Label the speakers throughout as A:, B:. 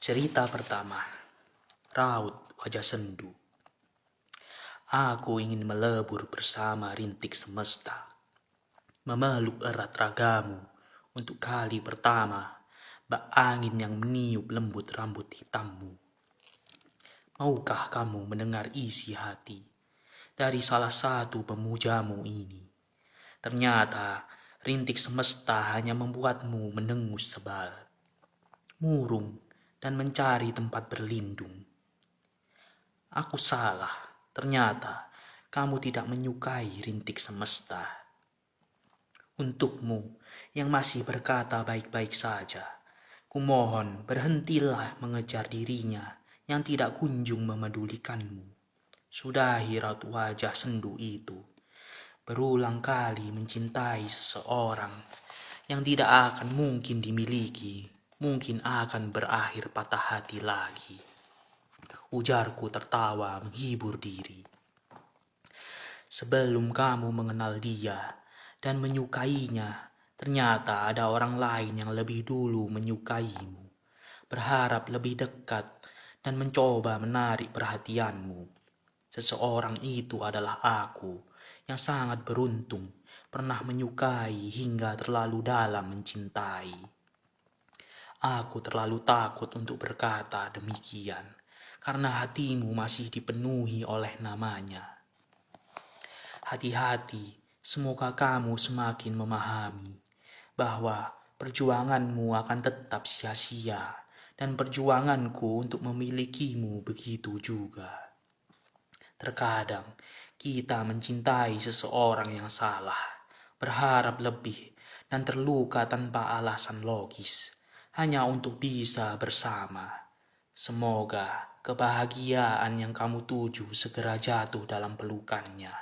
A: Cerita pertama, Raut Wajah Sendu. Aku ingin melebur bersama rintik semesta, memeluk erat ragamu untuk kali pertama, bak angin yang meniup lembut rambut hitammu. Maukah kamu mendengar isi hati dari salah satu pemujamu ini? Ternyata rintik semesta hanya membuatmu mendengus sebal, murung, dan mencari tempat berlindung. Aku salah, ternyata kamu tidak menyukai rintik semesta. Untukmu yang masih berkata baik-baik saja, kumohon berhentilah mengejar dirinya yang tidak kunjung memedulikanmu. Sudahi raut wajah sendu itu. Berulang kali mencintai seseorang yang tidak akan mungkin dimiliki, mungkin akan berakhir patah hati lagi. Ujarku tertawa menghibur diri. Sebelum kamu mengenal dia dan menyukainya, ternyata ada orang lain yang lebih dulu menyukaimu, berharap lebih dekat dan mencoba menarik perhatianmu. Seseorang itu adalah aku yang sangat beruntung pernah menyukai hingga terlalu dalam mencintai. Aku terlalu takut untuk berkata demikian, karena hatimu masih dipenuhi oleh namanya. Hati-hati, semoga kamu semakin memahami bahwa perjuanganmu akan tetap sia-sia dan perjuanganku untuk memilikimu begitu juga. Terkadang kita mencintai seseorang yang salah, berharap lebih dan terluka tanpa alasan logis, hanya untuk bisa bersama. Semoga kebahagiaan yang kamu tuju segera jatuh dalam pelukannya.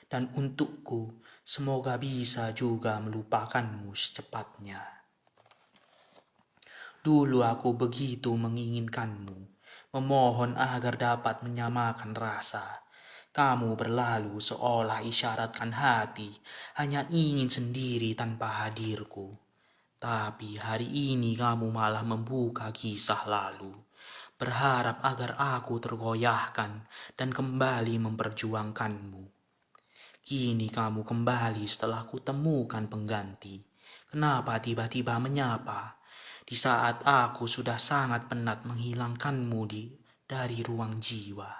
A: Dan untukku, semoga bisa juga melupakanmu secepatnya. Dulu aku begitu menginginkanmu, memohon agar dapat menyamakan rasa. Kamu berlalu seolah isyaratkan hati hanya ingin sendiri tanpa hadirku. Tapi hari ini kamu malah membuka kisah lalu, berharap agar aku tergoyahkan dan kembali memperjuangkanmu. Kini kamu kembali setelah kutemukan pengganti. Kenapa tiba-tiba menyapa di saat aku sudah sangat penat menghilangkanmu dari ruang jiwa?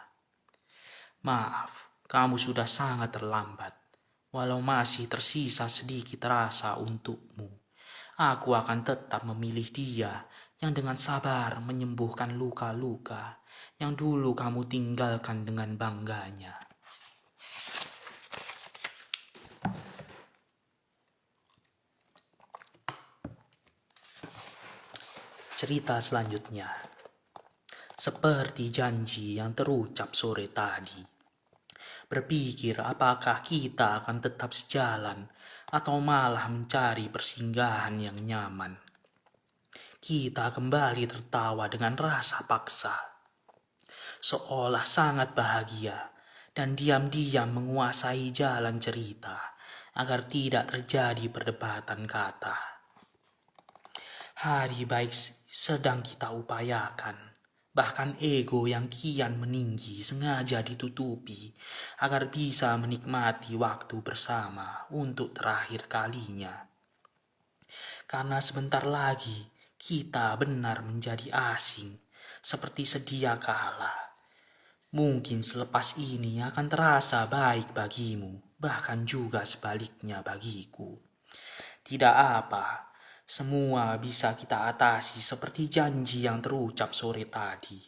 A: Maaf, kamu sudah sangat terlambat. Walau masih tersisa sedikit rasa untukmu, aku akan tetap memilih dia yang dengan sabar menyembuhkan luka-luka yang dulu kamu tinggalkan dengan bangganya. Cerita selanjutnya. Seperti janji yang terucap sore tadi. Berpikir apakah kita akan tetap sejalan atau malah mencari persinggahan yang nyaman. Kita kembali tertawa dengan rasa paksa, seolah sangat bahagia dan diam-diam menguasai jalan cerita agar tidak terjadi perdebatan kata. Hari baik sedang kita upayakan, bahkan ego yang kian meninggi sengaja ditutupi agar bisa menikmati waktu bersama untuk terakhir kalinya. Karena sebentar lagi kita benar menjadi asing seperti sedia kala. Mungkin selepas ini akan terasa baik bagimu, bahkan juga sebaliknya bagiku. Tidak apa, semua bisa kita atasi seperti janji yang terucap sore tadi.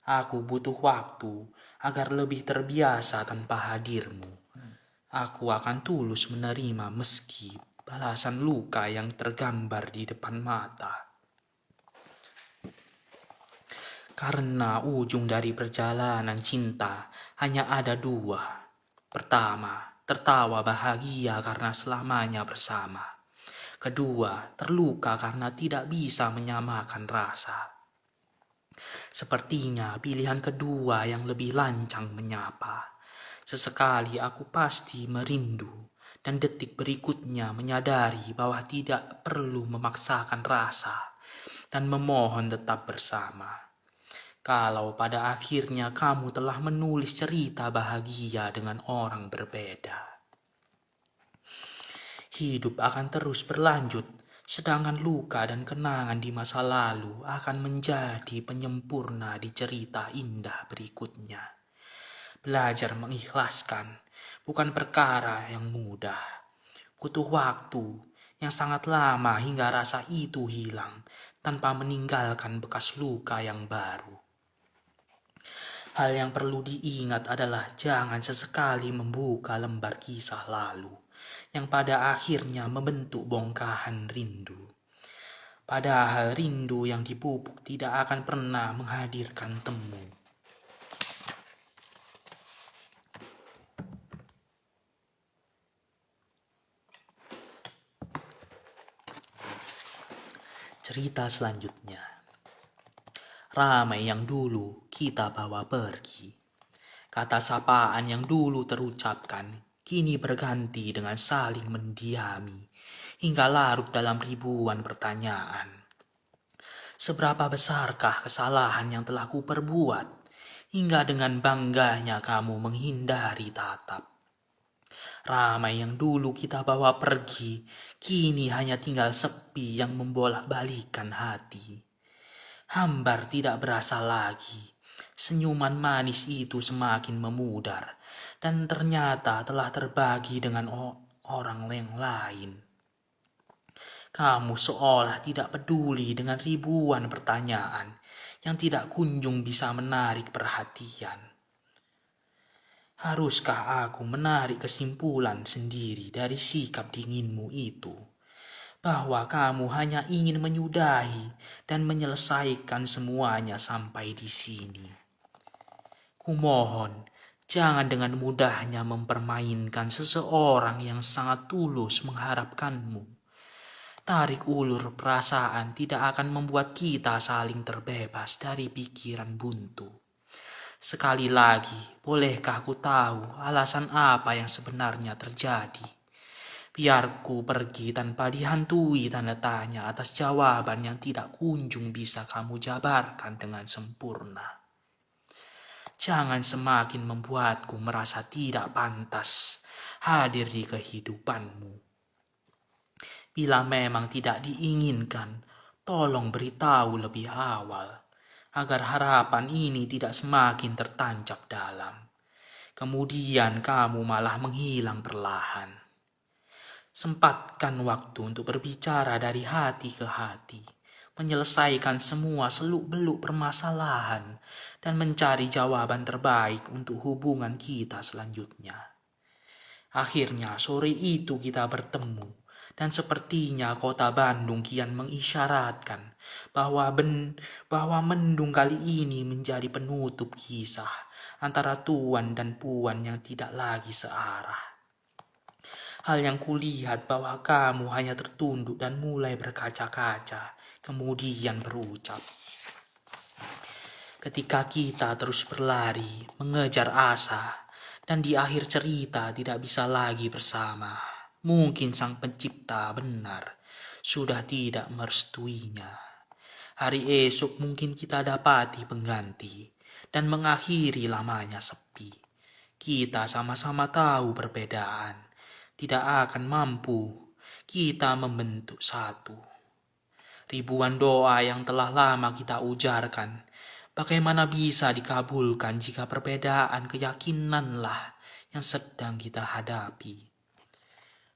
A: Aku butuh waktu agar lebih terbiasa tanpa hadirmu. Aku akan tulus menerima meski balasan luka yang tergambar di depan mata. Karena ujung dari perjalanan cinta hanya ada dua. Pertama, tertawa bahagia karena selamanya bersama. Kedua, terluka karena tidak bisa menyamakan rasa. Sepertinya pilihan kedua yang lebih lancang menyapa. Sesekali aku pasti merindu dan detik berikutnya menyadari bahwa tidak perlu memaksakan rasa. dan memohon tetap bersama. Kalau pada akhirnya kamu telah menulis cerita bahagia dengan orang berbeda, hidup akan terus berlanjut, sedangkan luka dan kenangan di masa lalu akan menjadi penyempurna di cerita indah berikutnya. Belajar mengikhlaskan bukan perkara yang mudah. Butuh waktu yang sangat lama hingga rasa itu hilang tanpa meninggalkan bekas luka yang baru. Hal yang perlu diingat adalah jangan sesekali membuka lembar kisah lalu yang pada akhirnya membentuk bongkahan rindu. Padahal rindu yang dipupuk tidak akan pernah menghadirkan temu. Cerita selanjutnya. Ramai yang dulu kita bawa pergi. Kata sapaan yang dulu terucapkan kini berganti dengan saling mendiami hingga larut dalam ribuan pertanyaan. Seberapa besarkah kesalahan yang telah kuperbuat hingga dengan bangganya kamu menghindari tatap? Ramai yang dulu kita bawa pergi kini hanya tinggal sepi yang membolak-balikan hati. Hambar tidak berasa lagi. Senyuman manis itu semakin memudar dan ternyata telah terbagi dengan orang yang lain. Kamu seolah tidak peduli dengan ribuan pertanyaan yang tidak kunjung bisa menarik perhatian. Haruskah aku menarik kesimpulan sendiri dari sikap dinginmu itu? Bahwa kamu hanya ingin menyudahi dan menyelesaikan semuanya sampai di sini. Kumohon, jangan dengan mudahnya mempermainkan seseorang yang sangat tulus mengharapkanmu. Tarik ulur perasaan tidak akan membuat kita saling terbebas dari pikiran buntu. Sekali lagi, bolehkah ku tahu alasan apa yang sebenarnya terjadi? Biar ku pergi tanpa dihantui tanda tanya atas jawaban yang tidak kunjung bisa kamu jabarkan dengan sempurna. Jangan semakin membuatku merasa tidak pantas hadir di kehidupanmu. Bila memang tidak diinginkan, tolong beritahu lebih awal, agar harapan ini tidak semakin tertancap dalam. Kemudian kamu malah menghilang perlahan. Sempatkan waktu untuk berbicara dari hati ke hati, menyelesaikan semua seluk-beluk permasalahan, dan mencari jawaban terbaik untuk hubungan kita selanjutnya. Akhirnya sore itu kita bertemu, dan sepertinya kota Bandung kian mengisyaratkan bahwa mendung kali ini menjadi penutup kisah antara tuan dan puan yang tidak lagi searah. Hal yang kulihat bahwa kamu hanya tertunduk dan mulai berkaca-kaca, kemudian berucap. Ketika kita terus berlari, mengejar asa, dan di akhir cerita tidak bisa lagi bersama, mungkin sang pencipta benar sudah tidak merestuinya. Hari esok mungkin kita dapati pengganti dan mengakhiri lamanya sepi. Kita sama-sama tahu perbedaan tidak akan mampu kita membentuk satu. Ribuan doa yang telah lama kita ujarkan, bagaimana bisa dikabulkan jika perbedaan keyakinanlah yang sedang kita hadapi?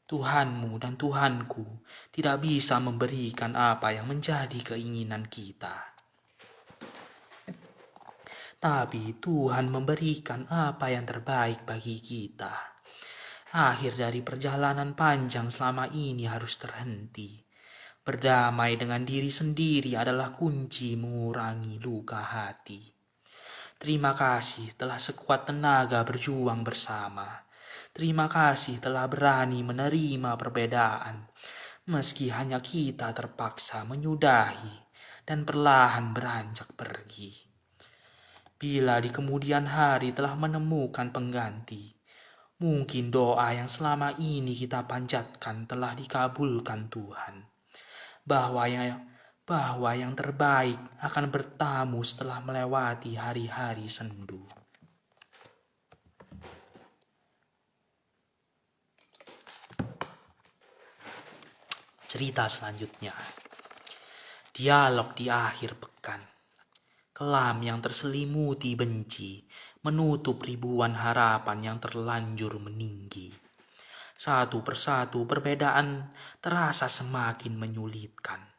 A: Tuhanmu dan Tuhanku tidak bisa memberikan apa yang menjadi keinginan kita. Tapi Tuhan memberikan apa yang terbaik bagi kita. Akhir dari perjalanan panjang selama ini harus terhenti. Berdamai dengan diri sendiri adalah kunci mengurangi luka hati. Terima kasih telah sekuat tenaga berjuang bersama. Terima kasih telah berani menerima perbedaan, meski hanya kita terpaksa menyudahi dan perlahan beranjak pergi. Bila di kemudian hari telah menemukan pengganti, mungkin doa yang selama ini kita panjatkan telah dikabulkan Tuhan. bahwa yang terbaik akan bertamu setelah melewati hari-hari sendu. Cerita selanjutnya. Dialog di akhir pekan. Kelam yang terselimuti benci menutup ribuan harapan yang terlanjur meninggi. Satu persatu perbedaan terasa semakin menyulitkan.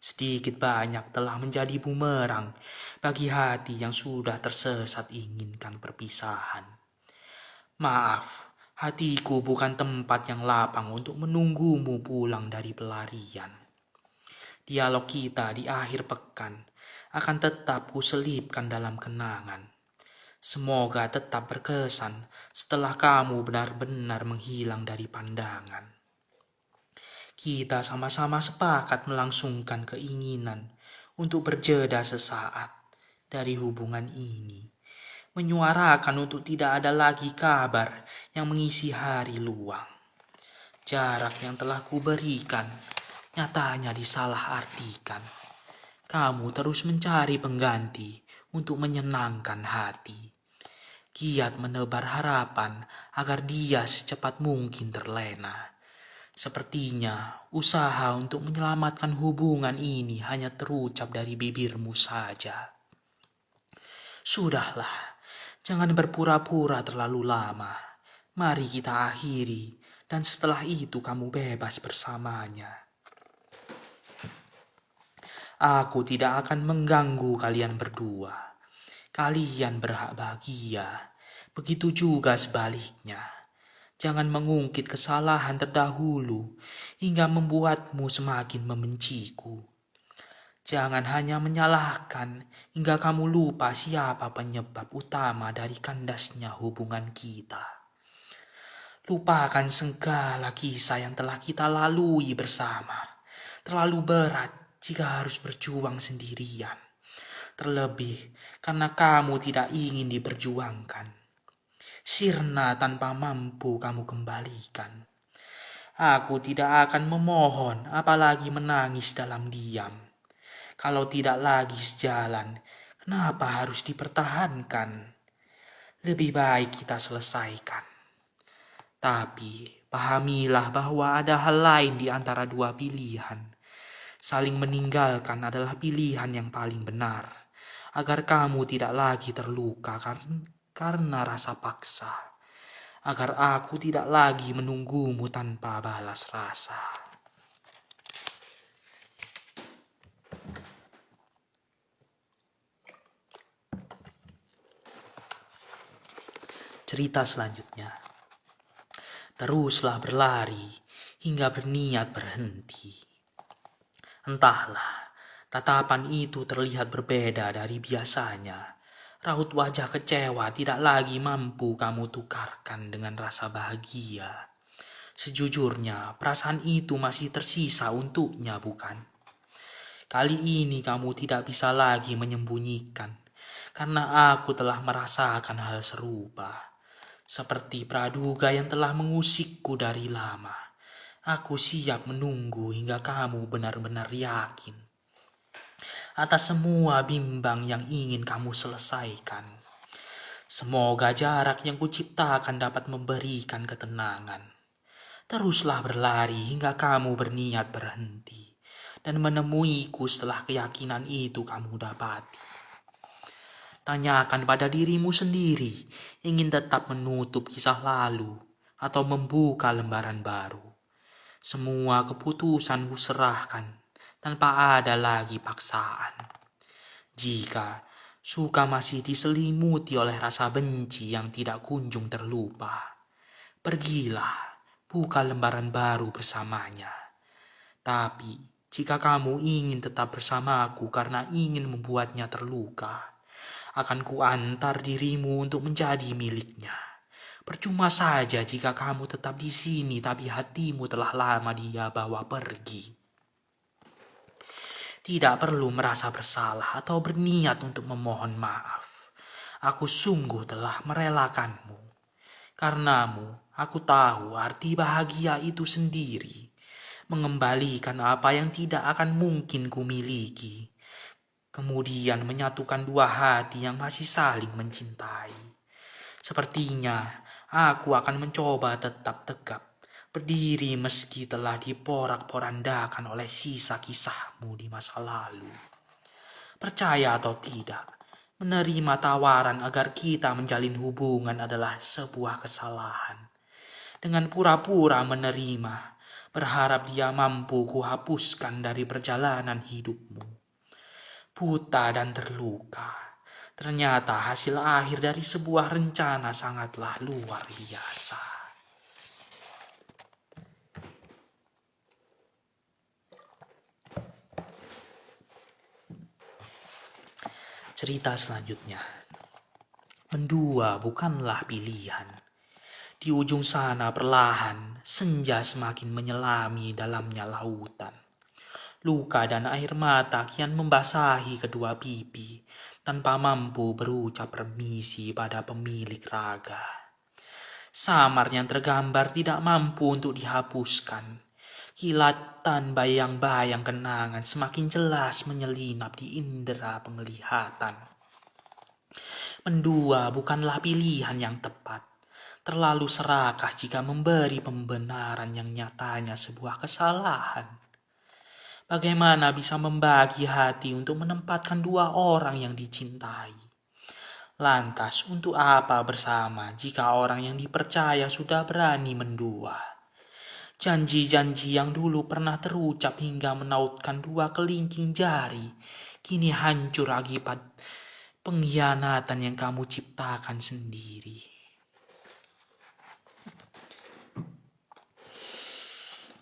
A: Sedikit banyak telah menjadi bumerang bagi hati yang sudah tersesat inginkan perpisahan. Maaf, hatiku bukan tempat yang lapang untuk menunggumu pulang dari pelarian. Dialog kita di akhir pekan akan tetap kuselipkan dalam kenangan. Semoga tetap berkesan setelah kamu benar-benar menghilang dari pandangan. Kita sama-sama sepakat melangsungkan keinginan untuk berjeda sesaat dari hubungan ini. Menyuarakan untuk tidak ada lagi kabar yang mengisi hari luang. Jarak yang telah kuberikan nyatanya disalahartikan. Kamu terus mencari pengganti untuk menyenangkan hati. Giat menebar harapan agar dia secepat mungkin terlena. Sepertinya usaha untuk menyelamatkan hubungan ini hanya terucap dari bibirmu saja. Sudahlah, jangan berpura-pura terlalu lama. Mari kita akhiri, dan setelah itu kamu bebas bersamanya. Aku tidak akan mengganggu kalian berdua. Kalian berhak bahagia. Begitu juga sebaliknya. Jangan mengungkit kesalahan terdahulu hingga membuatmu semakin membenciku. Jangan hanya menyalahkan hingga kamu lupa siapa penyebab utama dari kandasnya hubungan kita. Lupakan segala kisah yang telah kita lalui bersama. Terlalu berat jika harus berjuang sendirian. Terlebih karena kamu tidak ingin diperjuangkan. Sirna tanpa mampu kamu kembalikan. Aku tidak akan memohon apalagi menangis dalam diam. Kalau tidak lagi sejalan, kenapa harus dipertahankan? Lebih baik kita selesaikan. Tapi pahamilah bahwa ada hal lain di antara dua pilihan. Saling meninggalkan adalah pilihan yang paling benar, agar kamu tidak lagi terluka karena rasa paksa, agar aku tidak lagi menunggumu tanpa balas rasa. Cerita selanjutnya. Teruslah berlari hingga berniat berhenti. Entahlah, tatapan itu terlihat berbeda dari biasanya. Raut wajah kecewa tidak lagi mampu kamu tukarkan dengan rasa bahagia. Sejujurnya, perasaan itu masih tersisa untuknya, bukan? Kali ini kamu tidak bisa lagi menyembunyikan, karena aku telah merasakan hal serupa. Seperti praduga yang telah mengusikku dari lama. Aku siap menunggu hingga kamu benar-benar yakin atas semua bimbang yang ingin kamu selesaikan. Semoga jarak yang kuciptakan dapat memberikan ketenangan. Teruslah berlari hingga kamu berniat berhenti dan menemuiku setelah keyakinan itu kamu dapati. Tanyakan pada dirimu sendiri, ingin tetap menutup kisah lalu atau membuka lembaran baru. Semua keputusan kuserahkan tanpa ada lagi paksaan. Jika suka masih diselimuti oleh rasa benci yang tidak kunjung terlupa, pergilah, buka lembaran baru bersamanya. Tapi jika kamu ingin tetap bersamaku karena ingin membuatnya terluka, akan kuantar dirimu untuk menjadi miliknya. Percuma saja jika kamu tetap di sini tapi hatimu telah lama dia bawa pergi. Tidak perlu merasa bersalah atau berniat untuk memohon maaf. Aku sungguh telah merelakanmu. Karenamu, aku tahu arti bahagia itu sendiri. mengembalikan apa yang tidak akan mungkin kumiliki, kemudian menyatukan dua hati yang masih saling mencintai. Sepertinya aku akan mencoba tetap tegap, berdiri meski telah diporak-porandakan oleh sisa kisahmu di masa lalu. Percaya atau tidak, menerima tawaran agar kita menjalin hubungan adalah sebuah kesalahan. Dengan pura-pura menerima, berharap dia mampu kuhapuskan dari perjalanan hidupmu. Buta dan terluka, ternyata hasil akhir dari sebuah rencana sangatlah luar biasa. Cerita selanjutnya. Mendua bukanlah pilihan. Di ujung sana perlahan, senja semakin menyelami dalamnya lautan. Luka dan air mata kian membasahi kedua pipi, tanpa mampu berucap permisi pada pemilik raga. Samar yang tergambar tidak mampu untuk dihapuskan. Kilatan bayang-bayang kenangan semakin jelas menyelinap di indera penglihatan. Mendua bukanlah pilihan yang tepat. Terlalu serakah jika memberi pembenaran yang nyatanya sebuah kesalahan. Bagaimana bisa membagi hati untuk menempatkan dua orang yang dicintai? Lantas untuk apa bersama jika orang yang dipercaya sudah berani mendua? Janji-janji yang dulu pernah terucap hingga menautkan dua kelingking jari, kini hancur akibat pengkhianatan yang kamu ciptakan sendiri.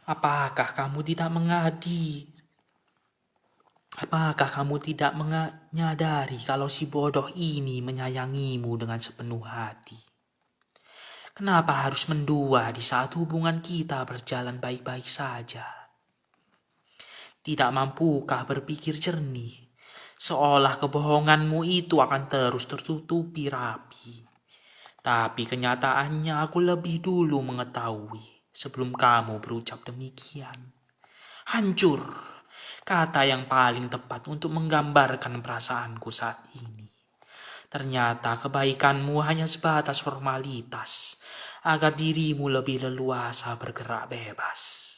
A: Apakah kamu tidak menyadari kalau si bodoh ini menyayangimu dengan sepenuh hati? Kenapa harus mendua di saat hubungan kita berjalan baik-baik saja? Tidak mampukah berpikir jernih, seolah kebohonganmu itu akan terus tertutupi rapi? Tapi kenyataannya aku lebih dulu mengetahui sebelum kamu berucap demikian. Hancur, kata yang paling tepat untuk menggambarkan perasaanku saat ini. Ternyata kebaikanmu hanya sebatas formalitas, agar dirimu lebih leluasa bergerak bebas.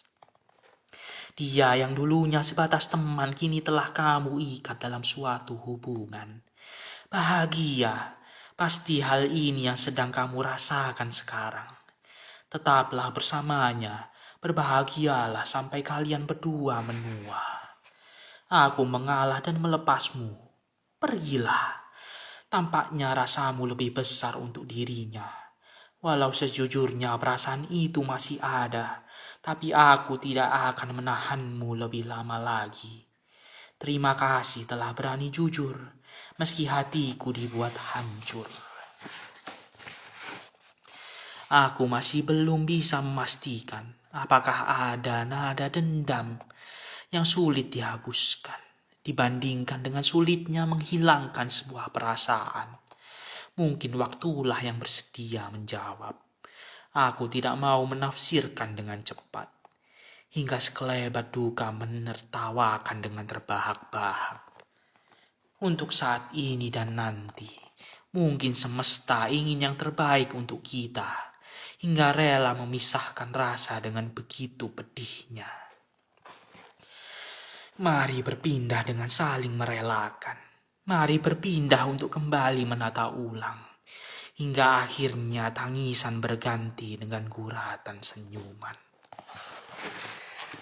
A: Dia yang dulunya sebatas teman kini telah kamu ikat dalam suatu hubungan. Bahagia, pasti hal ini yang sedang kamu rasakan sekarang. Tetaplah bersamanya, berbahagialah sampai kalian berdua menua. Aku mengalah dan melepasmu. Pergilah. Tampaknya rasamu lebih besar untuk dirinya. Walau sejujurnya perasaan itu masih ada, tapi aku tidak akan menahanmu lebih lama lagi. Terima kasih telah berani jujur, meski hatiku dibuat hancur. Aku masih belum bisa memastikan apakah ada nada dendam yang sulit dihapuskan dibandingkan dengan sulitnya menghilangkan sebuah perasaan. Mungkin waktulah yang bersedia menjawab. Aku tidak mau menafsirkan dengan cepat, hingga sekelebat duka menertawakan dengan terbahak-bahak. Untuk saat ini dan nanti, mungkin semesta ingin yang terbaik untuk kita, hingga rela memisahkan rasa dengan begitu pedihnya. Mari berpindah dengan saling merelakan. Mari berpindah untuk kembali menata ulang. Hingga akhirnya tangisan berganti dengan guratan senyuman.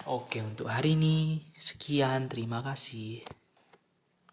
A: Oke, untuk hari ini sekian, terima kasih.